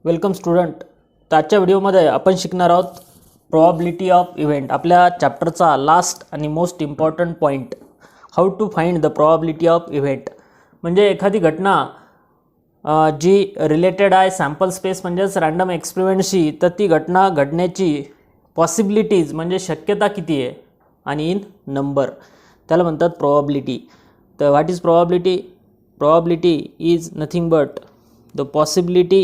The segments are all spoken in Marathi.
Welcome student. तर आजच्या व्हिडिओमध्ये आपण शिकणार आहोत प्रोबॅबिलिटी ऑफ इव्हेंट. आपल्या चॅप्टरचा लास्ट आणि most important point, how to find the probability of event. म्हणजे एखादी घटना जी रिलेटेड आहे सॅम्पल स्पेस म्हणजेच रँडम एक्सपेरिमेंटशी, तर ती घटना घडण्याची पॉसिबिलिटीज म्हणजे शक्यता किती आहे आणि इन नंबर, त्याला म्हणतात प्रोबॅबिलिटी. तर what is probability? Probability is nothing but the possibility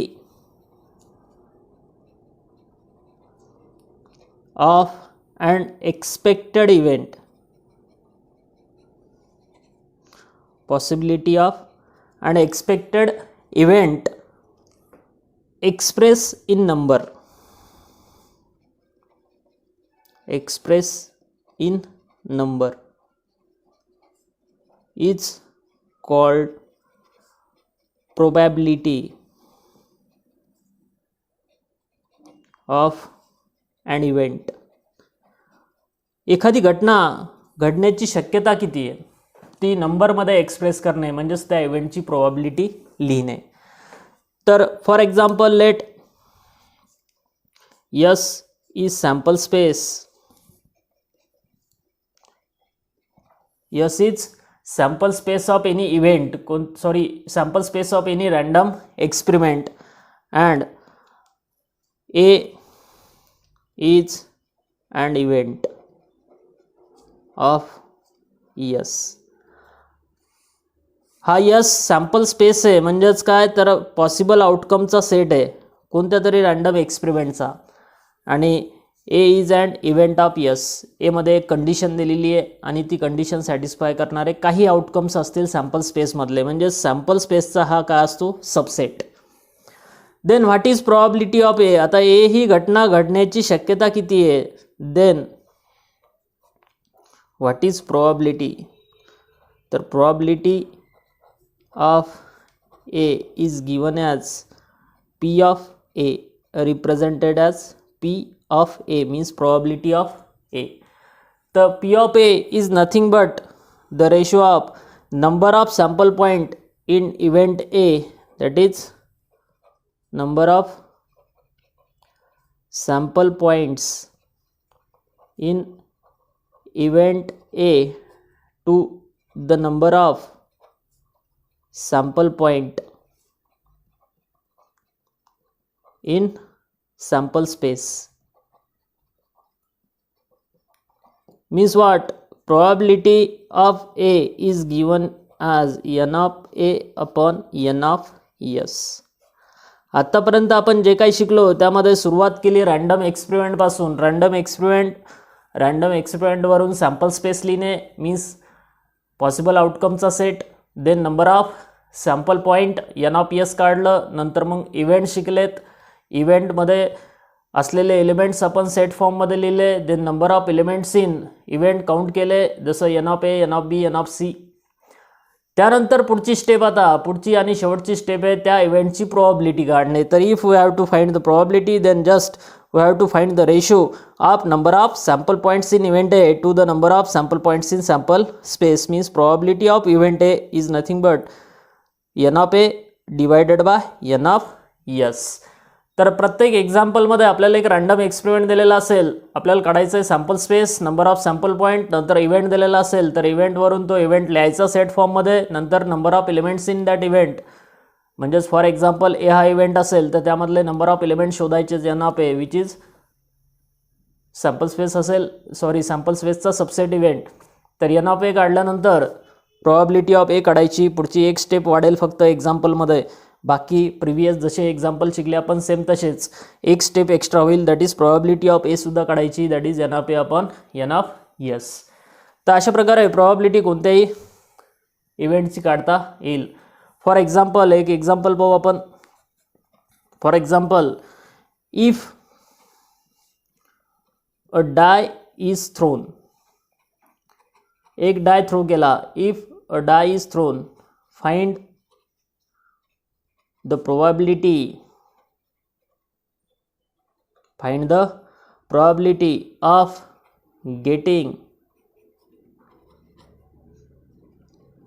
of an expected event. Possibility of an expected event express in number. Express in number is called probability of an event. एखादी घटना घडण्याची शक्यता किती आहे ती नंबरमध्ये एक्सप्रेस करणे म्हणजेच त्या इव्हेंटची प्रोबॅबिलिटी लिहिणे. तर for example let S is sample space. S is sample space of any event, sample space of any random experiment and A is an event of yes. हा यस सॅम्पल स्पेस आहे म्हणजेच काय, तर पॉसिबल आउटकमचा सेट आहे कोणत्या तरी रँडम एक्सपेरिमेंटचा. आणि A is and event of S. एमध्ये एक कंडिशन दिलेली आहे आणि ती कंडिशन सॅटिस्फाय करणारे काही आउटकम्स असतील सॅम्पल स्पेसमधले, म्हणजे सॅम्पल स्पेसचा हा काय असतो, subset. Then what is probability of A. आता ए ही घटना घडण्याची शक्यता किती आहे. देन व्हॉट इज प्रोबॅबिलिटी, तर probability of A is given as P of A, represented as P of A, means probability of A. तर P of A is nothing but the ratio of number of sample point in event A, that is number of sample points in event A to the number of sample point in sample space. Means what? Probability of A is given as n of A upon n of S. आत्तापर्यंत आपण जे काही शिकलो त्यामध्ये सुरुवात केली रँडम एक्सपेरिमेंटपासून. रँडम एक्सपेरिमेंटवरून सॅम्पल स्पेस लिहिणे मीन्स पॉसिबल आउटकमचा set. Then number of sample point N of S काढलं. नंतर मग इव्हेंट शिकलेत. इव्हेंटमध्ये असलेले एलिमेंट्स आपण सेट फॉर्ममध्ये लिहिले. Then number of elements in event count केले, जसं N of A, N of B, N of C. त्यानंतर पुढची स्टेप, आता पुढची आणि शेवटची स्टेप आहे त्या इव्हेंटची प्रोबॅबिलिटी काढणे. तर if we have to find the probability then just we have to find the ratio of number of sample points in event A to the number of sample points in sample space. Means probability of event A is nothing but N of A divided by N of S. तर प्रत्येक एक्झाम्पलमध्ये आपल्याला एक रँडम एक्सपेरिमेंट दिलेला असेल, आपल्याला काढायचं आहे sample space, number of sample point, नंतर इव्हेंट दिलेला असेल तर इव्हेंटवरून तो इव्हेंट लिहायचा सेट फॉर्ममध्ये, नंतर number of elements in that event. म्हणजेच फॉर एक्झाम्पल ए हा इव्हेंट असेल तर त्यामधले नंबर ऑफ एलिमेंट शोधायचे N of A which is sample space असेल, सॅम्पल स्पेसचा सबसेट इव्हेंट. तर एन ऑफ ए काढल्यानंतर प्रोबॅबिलिटी ऑफ ए काढायची. पुढची एक स्टेप वाढेल फक्त एक्झाम्पलमध्ये. बाकी प्रिव्हियस जसे एक्झाम्पल शिकले आपण सेम तसेच एक स्टेप एक्स्ट्रा होईल, that is probability of A सुद्धा काढायची, that is N of A upon N of S. तर अशा प्रकारे प्रोबॅबिलिटी कोणत्याही इव्हेंटची काढता येईल. फॉर एक्झाम्पल एक एक्झाम्पल पाहू आपण. For example if a die is thrown, एक डाय थ्रो केला. If a die is thrown, find the probability of getting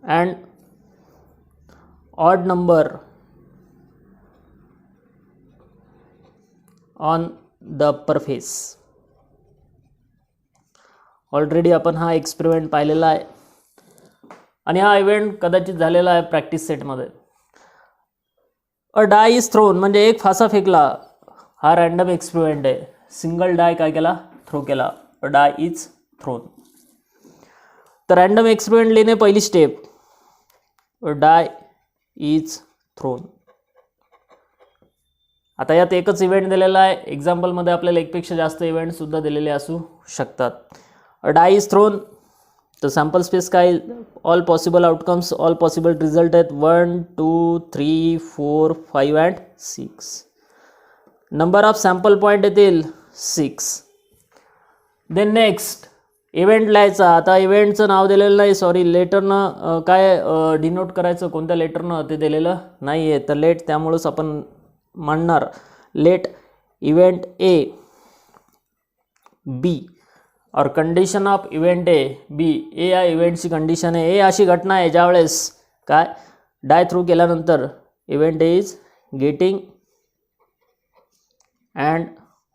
an odd number on the upper face. Already आपण हा एक्सपेरिमेंट पाहिलेला आहे आणि हा इव्हेंट कदाचित झालेला आहे प्रॅक्टिस सेटमध्ये. अ डाय इज थ्रोन म्हणजे एक फासा फेकला. हा रॅन्डम एक्सपेरिमेंट आहे. सिंगल डाय काय केला, थ्रो केला. A die is thrown. तर रॅन्डम एक्सपेरिमेंट लेणे पहिली step. A die is thrown. आता यात एकच इव्हेंट दिलेला आहे. एक्झाम्पलमध्ये आपल्याला एकपेक्षा जास्त इव्हेंटसुद्धा दिलेले असू शकतात. अ डाय इज थ्रोन. तर सॅम्पल स्पेस काय, all possible outcomes, all possible result आहेत 1 2 3 4 5 and 6. Number of sample point येतील 6. देन नेक्स्ट इव्हेंट लिहायचा. आता इव्हेंटचं नाव दिलेलं नाही, सॉरी लेटरनं काय डिनोट करायचं, कोणत्या लेटरनं ते दिलेलं नाही आहे. तर लेट, त्यामुळंच आपण म्हणणार लेट इव्हेंट ए बी और condition of event A B. A या इव्हेंटची कंडिशन आहे. ए अशी घटना आहे ज्यावेळेस काय डाय थ्रू केल्यानंतर event A is getting and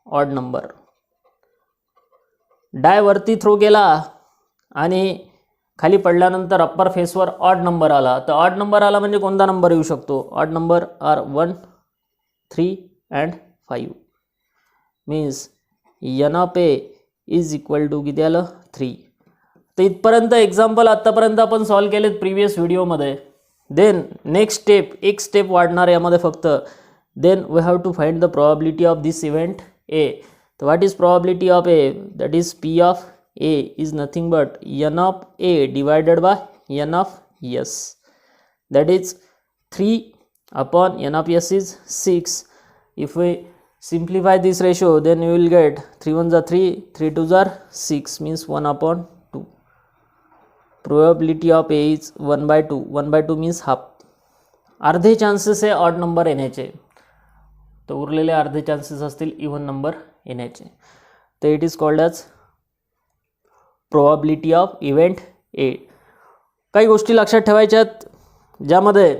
odd number. Die वरती थ्रो केला आणि खाली पडल्यानंतर अप्पर फेसवर ऑड नंबर आला. तर ऑड नंबर आला म्हणजे कोणता नंबर येऊ शकतो. Odd number are 1 3 and 5. Means N of A is equal to किती आलं 3. तर इथपर्यंत एक्झाम्पल आत्तापर्यंत आपण सॉल्व केलेत प्रिव्हियस व्हिडिओमध्ये. देन नेक्स्ट स्टेप, एक स्टेप वाढणार यामध्ये फक्त. Then we have to find the probability of this event A. तर what is probability of A, that is P of A is nothing but N of A divided by N of S. That is 3 upon N of S is 6. If we simplify this ratio then you will get 3 1s are 3 3 2s are 6 means 1 upon 2. Probability of A is 1/2. 1/2 means half. अर्धे चान्सेस आहे ऑड नंबर येण्याचे, तर उरलेले अर्धे चान्सेस असतील इव्हन नंबर येण्याचे. तर it is called as probability of event A. काही गोष्टी लक्षात ठेवायच्यात ज्यामध्ये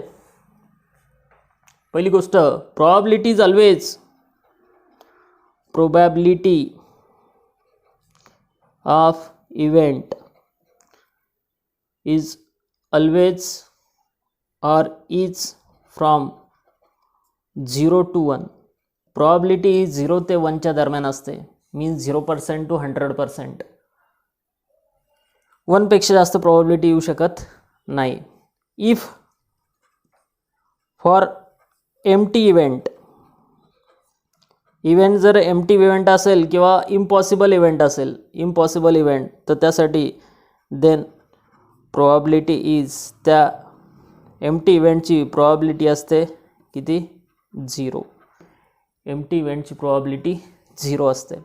पहिली गोष्ट, probability is always probability of event is always or is from 0 to 1. probability 0 ते 1 च्या दरम्यान असते. Means 0% to 100%. 1 पेक्षा जास्त probability येऊ शकत नाही. इफ फॉर एम्प्टी इव्हेंट जर एम्प्टी इव्हेंट असेल किंवा इम्पॉसिबल इव्हेंट असेल, इम्पॉसिबल इव्हेंट, तर त्यासाठी देन प्रोबॅबिलिटी इज, त्या एम्प्टी इव्हेंटची प्रोबॅबिलिटी असते किती 0. एम्प्टी इव्हेंटची प्रोबॅबिलिटी 0 असते.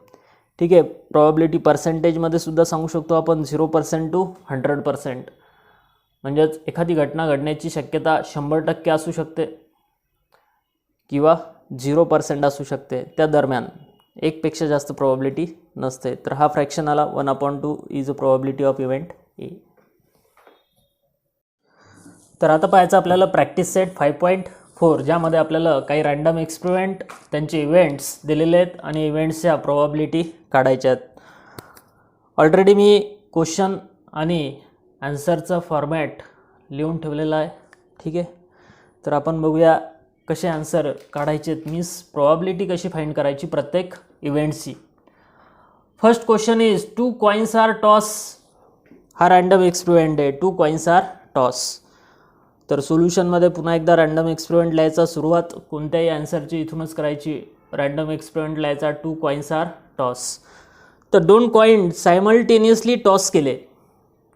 ठीक आहे. प्रोबॅबिलिटी पर्सेंटेजमध्ये सुद्धा सांगू शकतो आपण 0% to 100%. म्हणजेच एखादी घटना घडण्याची शक्यता 100% असू शकते किंवा 0% असू शकते. त्या दरम्यान एकपेक्षा जास्त प्रोबॅबिलिटी नसते. तर हा फ्रॅक्शन आला 1/2 is a probability of event A. तर आता पाहायचं आपल्याला प्रॅक्टिस सेट 5.4, ज्यामध्ये आपल्याला काही रॅन्डम एक्सपेरिमेंट, त्यांचे इव्हेंट्स दिलेले आहेत आणि इव्हेंट्सच्या प्रोबॅबिलिटी काढायच्या आहेत. ऑलरेडी मी क्वेश्चन आणि आन्सरचा फॉर्मॅट लिहून ठेवलेला आहे. ठीक आहे. तर आपण बघूया कसे आन्सर काढायचे, मीन्स प्रोबॅबिलिटी कशी फाइंड करायची प्रत्येक इव्हेंट्सची. First question is 2 coins are toss. हा रॅन्डम एक्सपेरिमेंट आहे. 2 कॉइन्स आर टॉस. तर सोल्युशनमध्ये पुन्हा एकदा रॅन्डम एक्सपेरिमेंट लिहायचा. सुरुवात कोणत्याही आन्सरची इथूनच करायची. रॅन्डम एक्सपेरिमेंट लिहायचा. 2 कॉइन्स आर टॉस. तर 2 कॉइन सायमल्टेनियसली टॉस केले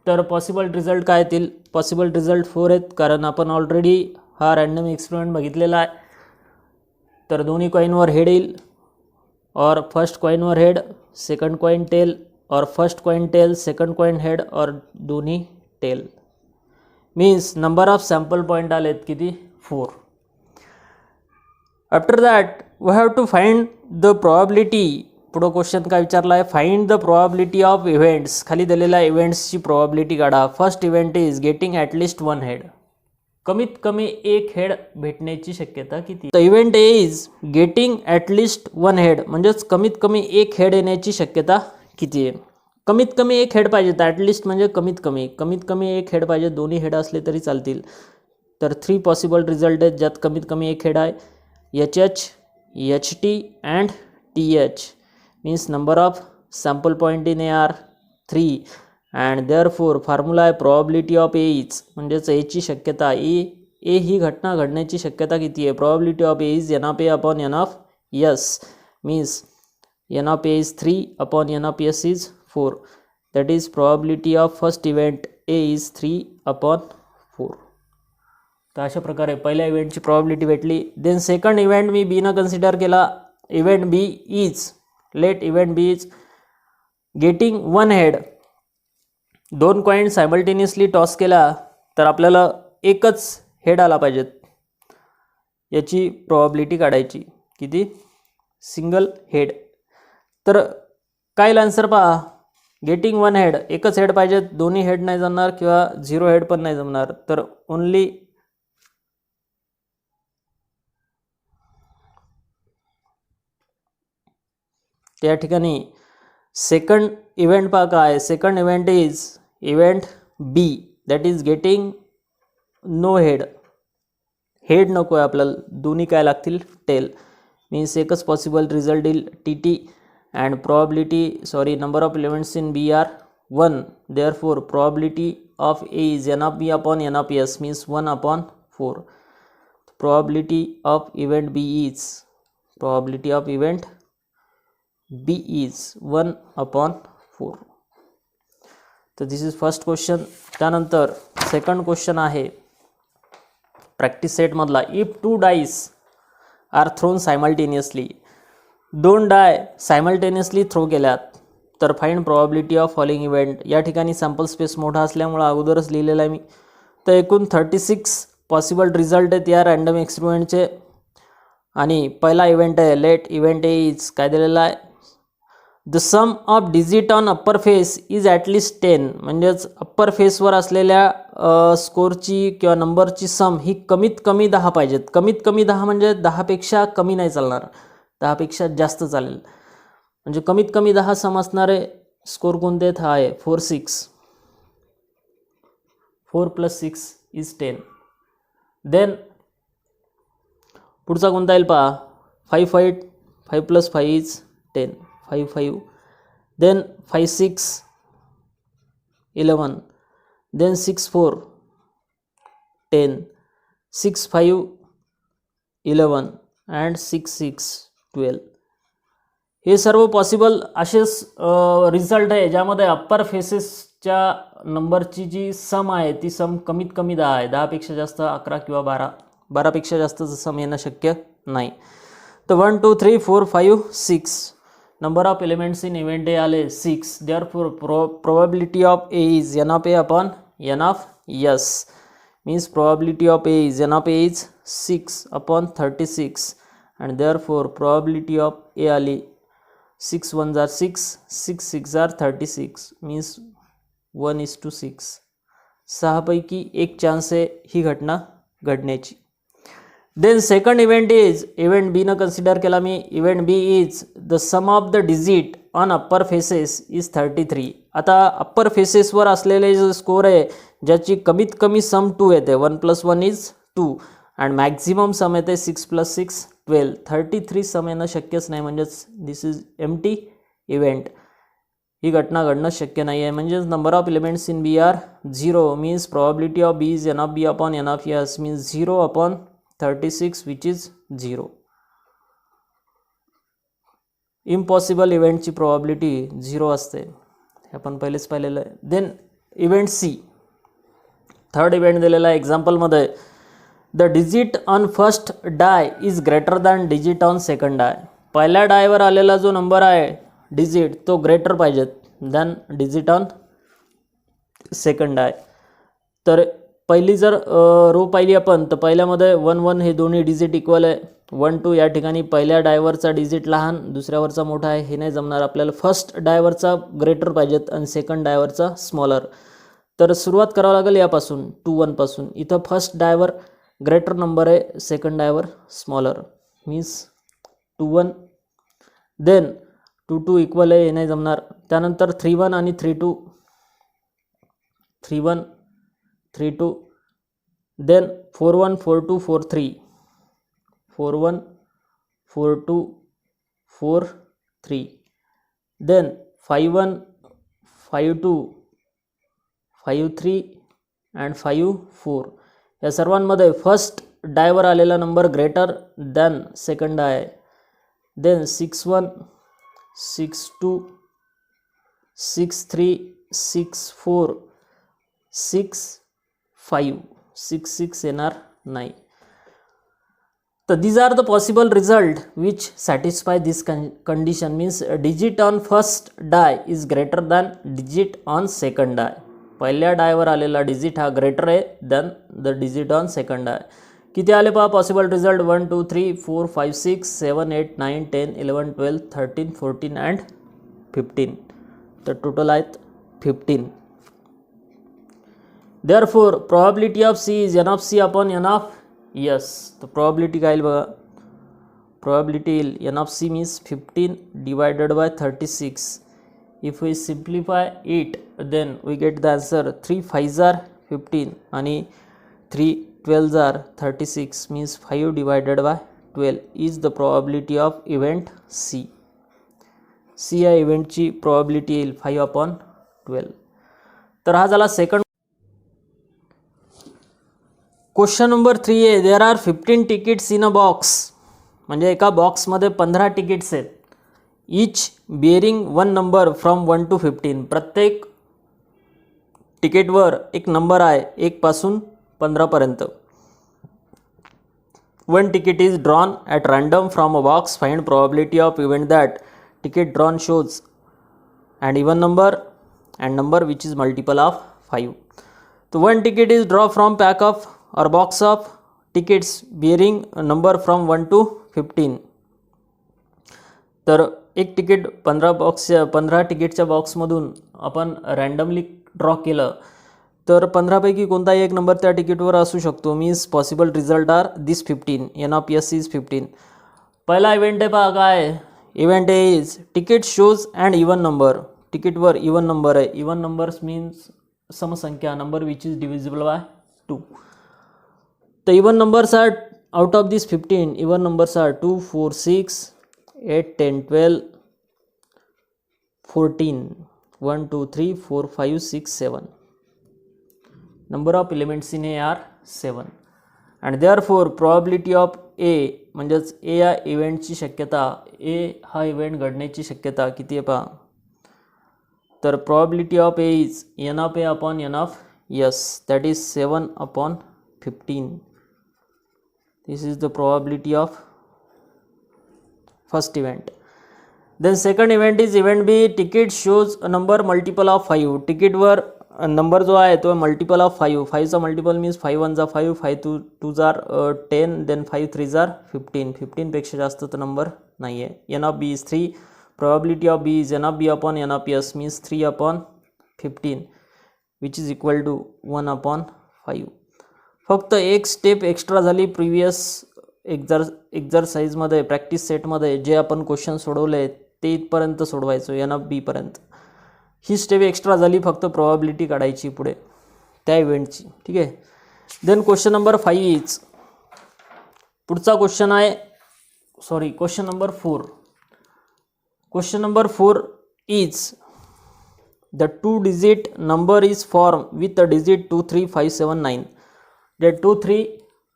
तर पॉसिबल रिझल्ट काय येतील. पॉसिबल रिझल्ट 4 आहेत, कारण आपण ऑलरेडी हा रॅन्डम एक्सपेरिमेंट बघितलेला आहे. तर दोन्ही कॉईनवर हेड येईल, और फर्स्ट कॉईनवर हेड, सेकंड कॉईन टेल, और first coin tail, second coin head, और दोन्ही tail. Means number of sample point आलेत किती 4. After that we have to find the probability. पुढं क्वेश्चन काय विचारला आहे, find the probability of events. खाली दिलेल्या इव्हेंट्सची प्रोबॅबिलिटी काढा. First event is getting at least 1 head. कमीत कमी एक हेड भेटण्याची शक्यता किती? The event A is getting at least one head, म्हणजेच कमीत कमी एक हेड येण्याची शक्यता किती आहे? कमीत कमी एक हेड पाहिजे, ॲटलिस्ट म्हणजे कमीत कमी एक हेड पाहिजे, दोन्ही हेड असले तरी चालतील. तर 3 पॉसिबल रिझल्ट आहेत ज्यात कमीत कमी एक हेड आहे. HH, HT and TH means number of sample point in A are 3 and therefore formula आहे प्रोबॅबिलिटी ऑफ ए इज, म्हणजेच एची शक्यता ए ही घटना घडण्याची शक्यता किती आहे? Probability of A is NA upon NS means NA is 3 upon NS is 4. That is probability of first event A is 3 upon 4. तर अशा प्रकारे पहिल्या इव्हेंटची प्रोबॅबिलिटी भेटली. देन सेकंड इव्हेंट मी बीनं कन्सिडर केला. Event B is event B is getting one head. 2 coin simultaneously toss केला तर आपल्याला एकच हेड आला पाहिजेत. याची प्रोबॅबिलिटी काढायची किती? Single head. तर काय आन्सर पहा, गेटिंग वन हेड, एकच हेड पाहिजेत, दोन्ही हेड नाही जमणार किंवा 0 हेड पण नाही जमणार. तर ओनली त्या ठिकाणी सेकंड इव्हेंट पहा काय, second event is event B that is getting no head. Head नको आहे आपल्याला, दोन्ही काय लागतील? टेल. मीन्स एकच पॉसिबल रिझल्ट येईल TT and probability number of events in B are 1. Therefore probability of A is NB upon NPS means 1 upon 4. Probability of event B is 1 upon 4. तर दिस इज फर्स्ट क्वेश्चन. त्यानंतर सेकंड क्वेश्चन आहे प्रॅक्टिस सेटमधला. If 2 dice are thrown simultaneously, 2 die simultaneously throw केल्यात, तर find probability of following event. या ठिकाणी सॅम्पल स्पेस मोठा असल्यामुळं अगोदरच लिहिलेलं आहे मी. तर एकूण 36 पॉसिबल रिझल्ट आहेत या रँडम एक्सपेरिमेंटचे. आणि पहिला इव्हेंट आहे लेट इव्हेंट ए इज काय दिलेला आहे? The sum of digit on upper face is at least 10. म्हणजेच अप्पर फेसवर असलेल्या स्कोरची किंवा नंबरची सम ही कमीत कमी 10 पाहिजेत. कमीत कमी 10 म्हणजे 10पेक्षा कमी नाही चालणार, 10पेक्षा जास्त चालेल. म्हणजे कमीत कमी 10 सम असणारे स्कोर कोणते आहेत? हा आहे 4, 6. 4 + 6 इज 10. देन पुढचा कोणता येईल पहा? 5, 8. 5 + 5 इज 10. 5, 5. देन 5, 6 11. देन 6, 4 10. 6, 5 11 अँड 6, 6 12. हे सर्व पॉसिबल असेच रिझल्ट आहे ज्यामध्ये अप्पर फेसेसच्या नंबरची जी सम आहे ती सम कमीत कमी 10 आहे. 10पेक्षा जास्त 11 किंवा 12. 12पेक्षा जास्त सम येणं शक्य नाही. तर 1, 2, 3, 4, 5, 6. Number of elements in event A आले 6. Therefore probability of A is NA upon NS means probability of A is NA is 6 upon 36 and therefore probability of A आली 6 1 जार 6, 6 6 जार 36 मीन्स 1:6. 6 पैकी 1 चान्स आहे ही घटना घडण्याची. Then second event is event बीनं कन्सिडर केला मी. Event B is the sum of the digit on upper faces is 33. आता अप्पर फेसेसवर असलेले जे स्कोर आहे ज्याची कमीत कमी सम 2 येते, 1 + 1 इज 2 अँड मॅक्झिमम सम येते 6 + 6 12. 33 सम येणं शक्यच नाही, म्हणजेच दिस इज एम्प्टी इव्हेंट. ही घटना घडणं शक्य नाही आहे. म्हणजेच number of elements in B are 0 means probability of B is NB upon NS means 0 upon 36 which is 0. Impossible इव्हेंटची प्रोबॅबिलिटी 0 असते, हे आपण पहिलेच पाहिलेलं आहे. Then event C, third event दिलेला आहे एक्झाम्पलमध्ये. The digit on first die is greater than digit on second die. पहिल्या डायवर आलेला जो नंबर आहे डिजिट तो ग्रेटर पाहिजेत दॅन डिजिट ऑन सेकंड डाय. तर पहिली जर रो पाहिली आपण तर पहिल्यामध्ये 1 1 हे दोन्ही डिजिट इक्वल आहे. 1 2 या ठिकाणी पहिल्या डायवरचा डिजिट लहान, दुसऱ्यावरचा मोठा आहे, हे नाही जमणार. आपल्याला फर्स्ट डायवरचा ग्रेटर पाहिजेत आणि सेकंड डायवरचा स्मॉलर. तर सुरुवात करावं लागेल यापासून 2 1 पासून. इथं फर्स्ट डायवर ग्रेटर नंबर आहे, सेकंड डायवर स्मॉलर मीन्स 2 1. देन 2 2 इक्वल आहे, हे नाही जमणार. त्यानंतर 3 1 आणि 3 2, 3 1 3 2. देन 4 1 4 2 4 3, 4 1 4 2 4 3. Then 5 1 5 2 5 3 and 5 4. या सर्वांमध्ये फर्स्ट डायवर आलेला नंबर ग्रेटर दॅन सेकंड आहे. देन 6 1 6 2 6 3 6 4 6 5, 6 6 येणार नाही. तर these are the possible result which satisfy this condition, means digit on first die is greater than digit on second die. पहिल्या डायवर आलेला डिजिट हा ग्रेटर आहे than the digit on second आहे. किती आले पहा पॉसिबल रिझल्ट? 1 2 3 4 5 6 7 8 9 10 11 12 13 14 अँड 15. तर टोटल आहेत 15. Therefore probability of C is N of C upon N of S. तर प्रोबॅबिलिटी काय येईल बघा, प्रोबॅबिलिटी येईल n of C means 15 divided by 36. If we simplify it, then we get the answer 3 5s are 15 आणि 3 12s are 36, means 5 divided by 12 is the probability of event C. C या इव्हेंटची probability येईल 5/12. तर हा झाला सेकंड. क्वेश्चन नंबर 3 आहे, there are 15 tickets in a box. म्हणजे एका बॉक्समध्ये 15 तिकीट्स आहेत. इच बिअरिंग 1 नंबर फ्रॉम 1 to 15. प्रत्येक तिकीटवर एक नंबर आहे 1 पासून 15 पर्यंत. 1 ticket is drawn at random from a box. Find probability of event that ticket drawn shows an even number and number which is multiple of 5. So 1 ticket is drawn from pack of or box of tickets bearing a number from 1 to 15. तर एक तिकीट 15 तिकीटच्या बॉक्समधून आपण रँडमली ड्रॉ केलं तर 15पैकी कोणताही एक नंबर त्या तिकीटवर असू शकतो. Means possible result are this 15. N of S is 15. पहिला इव्हेंट आहे पहा काय, event is ticket shows and even number. तिकीटवर इवन नंबर आहे. इवन नंबर्स मीन्स समसंख्या, number which is divisible by 2. तर even numbers are out of this 15, even numbers are 2 4 6 8 10 12 14 1 2 3 4 5 6 7. number of elements in A are 7 and therefore probability of A म्हणजेच A या इव्हेंटची शक्यता, A हा इव्हेंट घडण्याची शक्यता किती आहे पहा. तर probability of A is n of A upon n of S, that is 7/15. this is the probability of first event. Then second event is event B. Ticket shows a number multiple of 5. तिकीटवर number जो आहे तो मल्टिपल ऑफ 5. 5चा मल्टिपल मीन्स 5 1 जा 5, 5 2 जा 10, देन 5 3 जा 15. 15 पेक्षा जास्त तर नंबर नाही आहे. N of B is 3. Probability of B is N of B upon N of S means 3/15 which is equal to 1/5. फक्त एक स्टेप एक्स्ट्रा झाली प्रिव्हियस एक्झरसाइजमध्ये, प्रॅक्टिस सेटमध्ये जे आपण क्वेश्चन सोडवले ते इथपर्यंत सोडवायचो एन ऑफ बी पर्यंत. ही स्टेप एक्स्ट्रा झाली, फक्त प्रोबॅबिलिटी काढायची पुढे त्या इव्हेंटची. ठीक आहे. देन क्वेश्चन नंबर 5 इज, पुढचा क्वेश्चन आहे question number 4. Question number 4 is the 2 digit number is formed with the digit 2 3 5 7 9. जे 2 3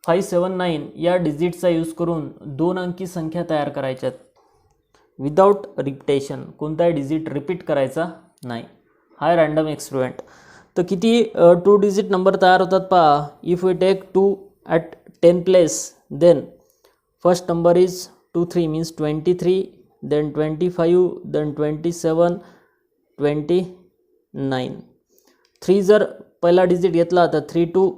5 7 9 या डिजिटचा यूज करून 2 अंकी संख्या तयार करायच्यात विदाउट रिपिटेशन. कोणताही डिजिट रिपीट करायचा नाही. हा रँडम एक्सपेरिमेंट. तर किती 2 digit नंबर तयार होतात पहा. If we take 2 at 10 place, then first number is 2 3 means 23, then 25, then 27, 29. 3 जर पहिला डिजिट घेतला तर 3 2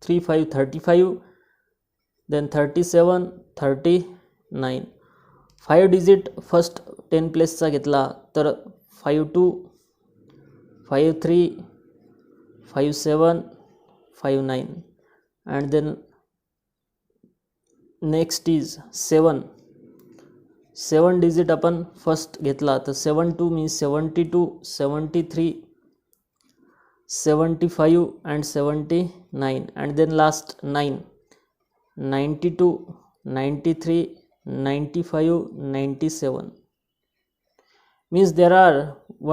3 5 35, देन 37 39. 5 डिजिट फर्स्ट 10 प्लेसचा घेतला तर 5 2 5 3 5 7 5 9 and then next is 7 digit आपण फर्स्ट घेतला तर 72 means 72 73 75 and 79 and then last 9 92 93 95 97 means there are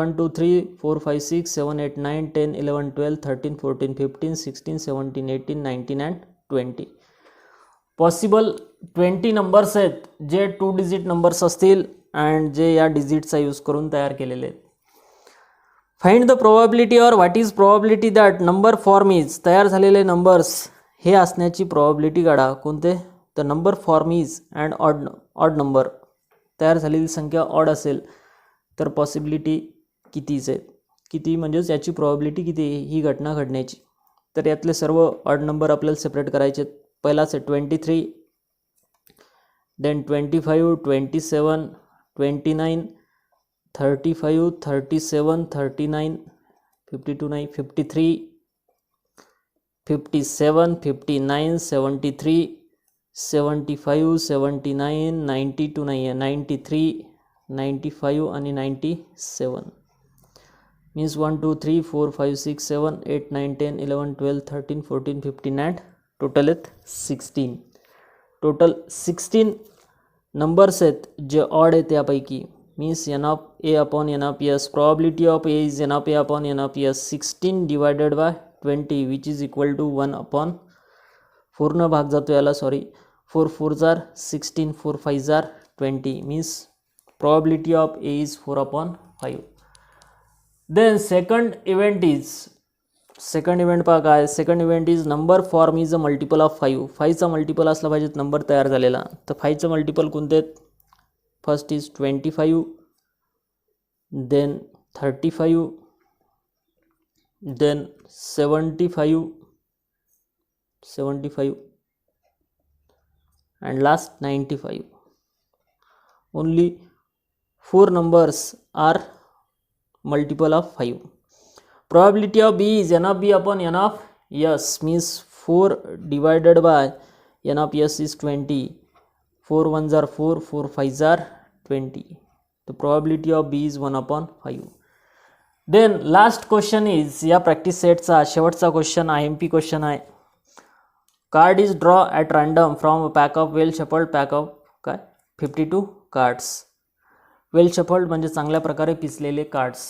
1 2 3 4 5 6 7 8 9 10 11 12 13 14 15 16 17 18 19 and 20 possible 20 numbers आहेत जे 2 डिजिट नंबर्स असतील अँड जे या डिजिटचा यूज करून तयार केलेले आहेत. फाइंड द प्रोबॅबिलिटी और what is probability that number form is तयार झालेले नंबर्स हे असण्याची प्रोबॅबिलिटी काढा. कोणते तर number form is and odd number तयार झालेली संख्या ऑड असेल तर पॉसिबिलिटी कितीच आहे किती म्हणजेच याची प्रोबॅबिलिटी किती ही घटना घडण्याची. तर यातले सर्व ऑड नंबर आपल्याला सेपरेट करायचे. पहिलाच आहे 23 देन 25 27 29 35 37 39 52 नाही 53 57 59 73 75 79 92 नाही आहे 93 95 आणि 97 मीन्स 1 2 3 4 5 6 7 8 9 10 11 12 13 14 15 अँड टोटल आहेत 16. टोटल 16 नंबर्स आहेत जे ऑड आहेत त्यापैकी means N of A upon N of S probability of A is N of A upon N of S 16 divided by 20 which is equal to 1 upon 4 न भाग जातो याला सॉरी 4 4 जार 16 4 5 जार 20 means probability of A is 4 upon 5. Then second event पहा काय. Second event is number form is a multiple of 5. 5चा multiple असला पाहिजेत नंबर तयार झालेला. तर 5चा मल्टिपल कोणते आहेत. First is 25 then 35 then 75 and last 95. Only 4 numbers are multiple of 5. Probability of B is n of B upon n of S means 4 divided by n of S is 20. 4 1s are 4, 4 5s are 20. The probability of B is 1 upon 5. Then last question is या प्रॅक्टिस सेटचा शेवटचा क्वेश्चन IMP क्वेश्चन आहे. Card is draw at random from a pack of well shuffled pack of काय 52 कार्ड्स. वेल शफल्ड म्हणजे चांगल्या प्रकारे पिचलेले कार्ड्स.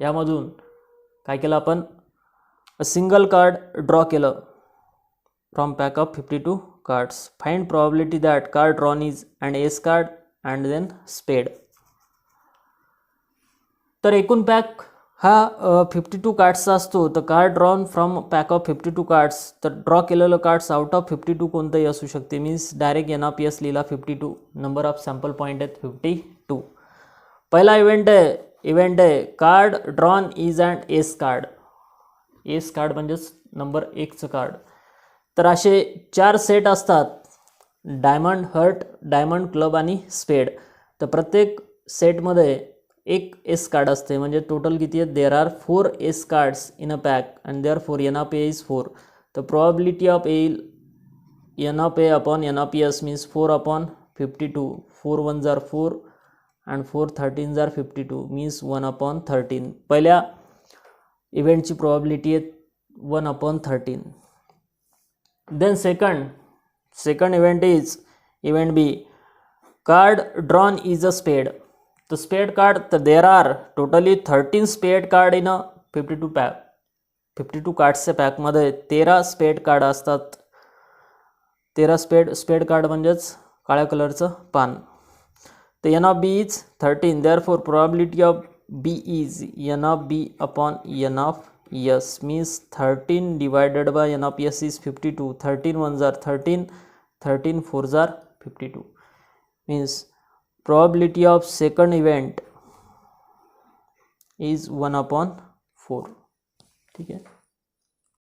यामधून काय केलं आपण अ सिंगल कार्ड ड्रॉ केलं from pack of 52 cards. Find probability that card drawn is and ace card and then spade. तर एकूण पॅक हा 52 कार्ड्सचा असतो. तर card drawn from pack of 52 cards. तर ड्रॉ केलेलं कार्ड्स आउट ऑफ 52 कोणतंही असू शकते means direct n of S लिहिला 52. नंबर ऑफ सॅम्पल पॉईंट आहेत 52. पहिला इव्हेंट आहे card drawn is and ace card. S card म्हणजेच नंबर 1चं कार्ड. तर असे 4 सेट असतात डायमंड हर्ट डायमंड क्लब आणि स्पेड. तर प्रत्येक सेटमध्ये एक एस कार्ड असते म्हणजे टोटल किती आहेत. There are 4 ace cards in a pack and there 4 n of A is 4. तर probability of n of A upon N of S means 4 upon 52. 4 1s are 4 and 4 13s are 52 means 1 upon 13. पहिल्या इव्हेंटची प्रोबॅबिलिटी आहे 1 upon 13. Then second event is event B card drawn is a spade. तर स्पेड कार्ड तर देर आर टोटली 13 स्पेड कार्ड इन अ 52 पॅक. 52 कार्ड्सच्या पॅकमध्ये 13 स्पेड कार्ड असतात. 13 स्पेड कार्ड म्हणजेच काळ्या कलरचं पान. तर N of B is 13. Therefore probability of B is N of B upon N of S means 13 divided by N of S is 52. 13 1s are 13, 13 4s are 52 means probability of second event is 1 upon 4. ठीक है.